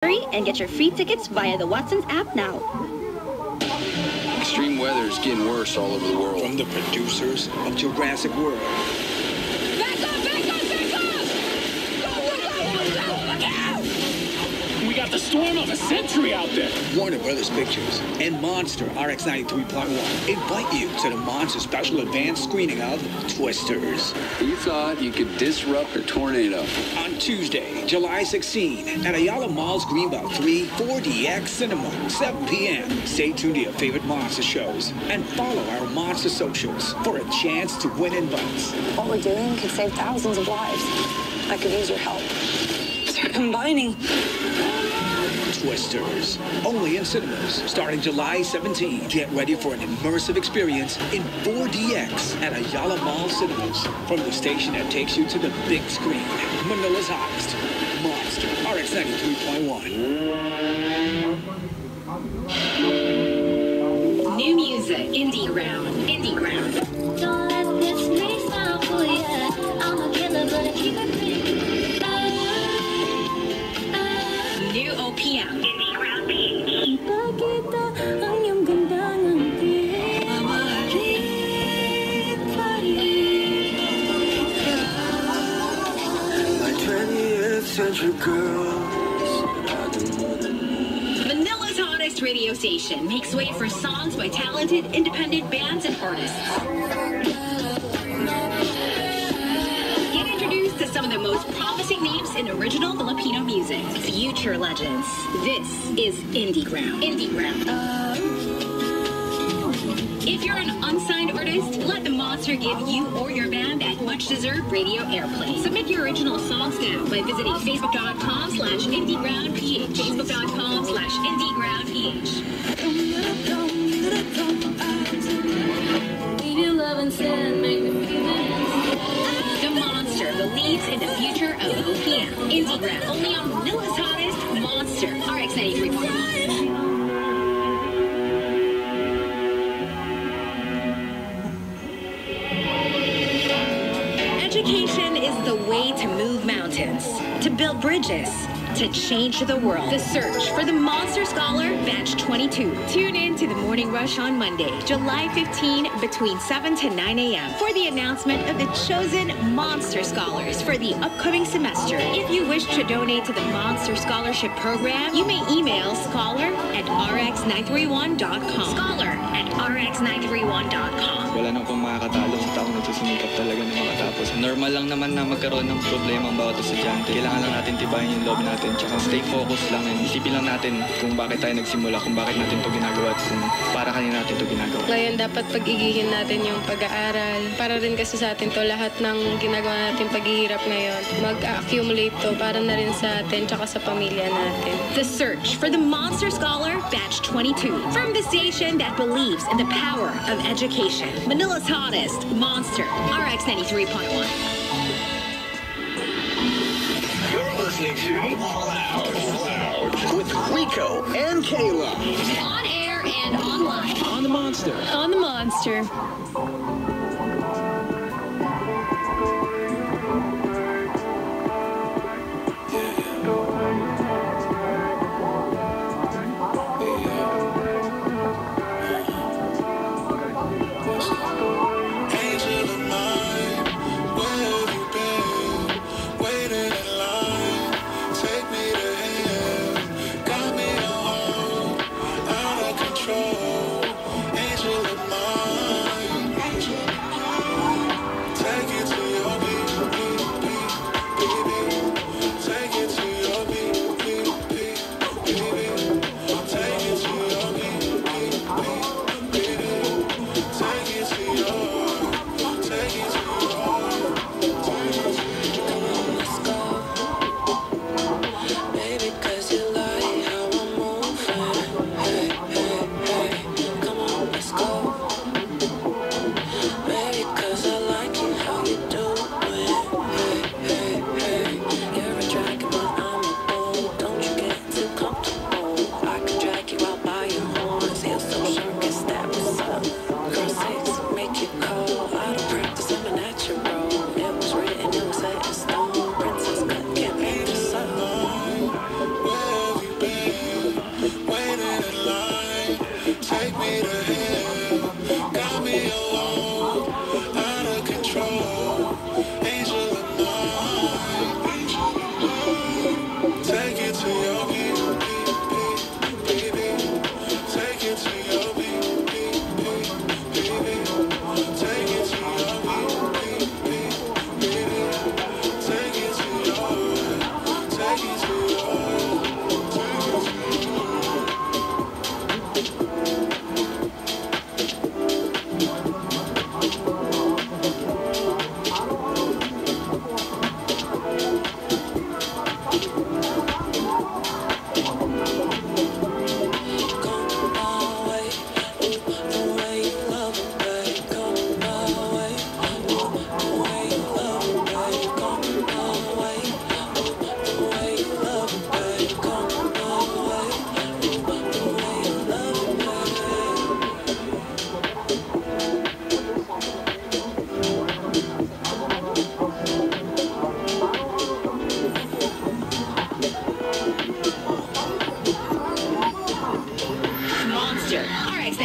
Hurry and get your free tickets via the Watsons app now. Extreme weather is getting worse all over the world. From the producers of Jurassic World. Back up! Back up! Back up! Go! Look out! We got the storm of a century out there. Warner Brothers Pictures and Monster RX 93.1 invite you to the Monster special advanced screening of Twisters. You thought you could disrupt a tornado. On Tuesday, July 16, at Ayala Mall's Greenbelt 3 4DX Cinema, 7 p.m. Stay tuned to your favorite Monster shows and follow our Monster socials for a chance to win invites. What we're doing could save thousands of lives. I could use your help. They're combining. Twisters, only in cinemas, starting July 17. Get ready for an immersive experience in 4DX at Ayala Mall Cinemas. From the station that takes you to the big screen, Manila's hottest, Monster RX 93.1. New music, Indie Ground. Indie Ground. Don't let this place stop for you. I'm a killer, but I keep it clean. New OPM. Indie Ground PH. Ipakita ang iyong ganda ng tiyan. Mamahalin pa rin. My 20th century girl. Manila's hottest radio station makes way for songs by talented independent bands and artists. Get introduced to some of the most promising names in original Filipino music. Future legends. This is Indie Ground. Indie Ground. If you're an unsigned artist, let the Monster give you or your band that much-deserved radio airplay. Submit your original songs now by visiting facebook.com/indiegroundph. Facebook.com/indiegroundph. Your love and sin make me feel it. The Monster believes in the future of OPM. Indie Ground, only on Manila's hottest, Monster RX 93.1. Education is the way to move mountains, to build bridges, to change the world. The search for the Monster Scholar Batch 22. Tune in to the Morning Rush on Monday, July 15, between 7 to 9 a.m. for the announcement of the chosen Monster Scholars for the upcoming semester. If you wish to donate to the Monster Scholarship Program, you may email scholar@rx931.com. Scholar@rx931.com. Wala nang pong makakatalo sa taong nagsusumikap talaga na makatapos. Normal lang naman na magkaroon ng problema ang bawat estudyante. Kailangan lang natin tibayin yung loob natin, tsaka stay focused lang and isipin lang natin kung bakit tayo nagsimula, kung bakit natin ito ginagawa at kung para kanina natin ito ginagawa. Ngayon dapat pag-igihin natin yung pag-aaral. Para rin kasi sa atin to, lahat ng ginagawa natin paghihirap ngayon, mag-accumulate to para na rin sa atin tsaka sa pamilya natin. The search for the Monster Scholar Batch 22. From the station that believes in the power of education. Manila's hottest, Monster RX 93.1. You're listening to All Out with Rico and Kayla. On air and online. On the Monster. On the Monster. Angel of mine.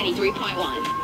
93.1.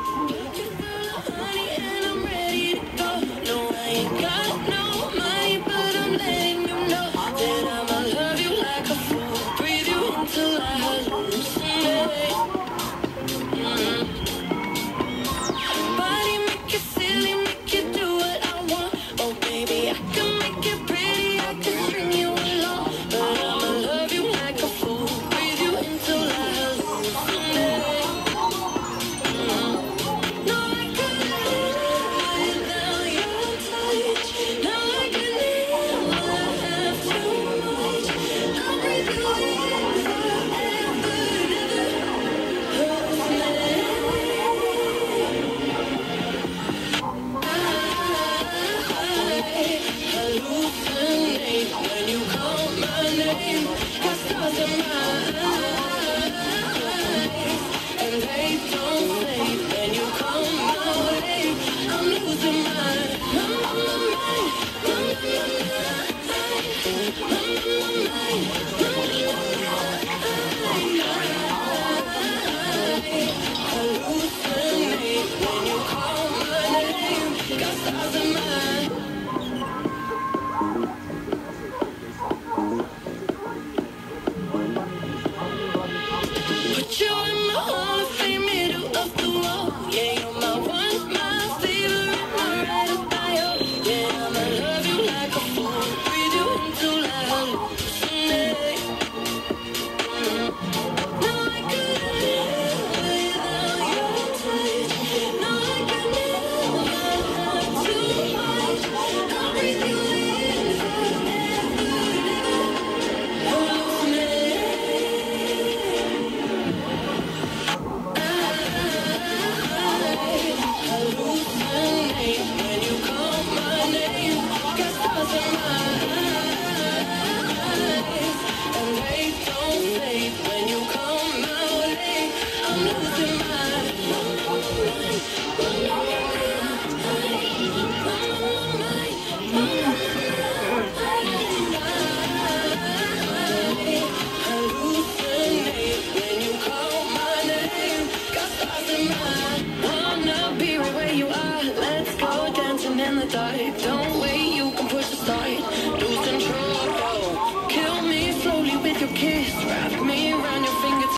Put your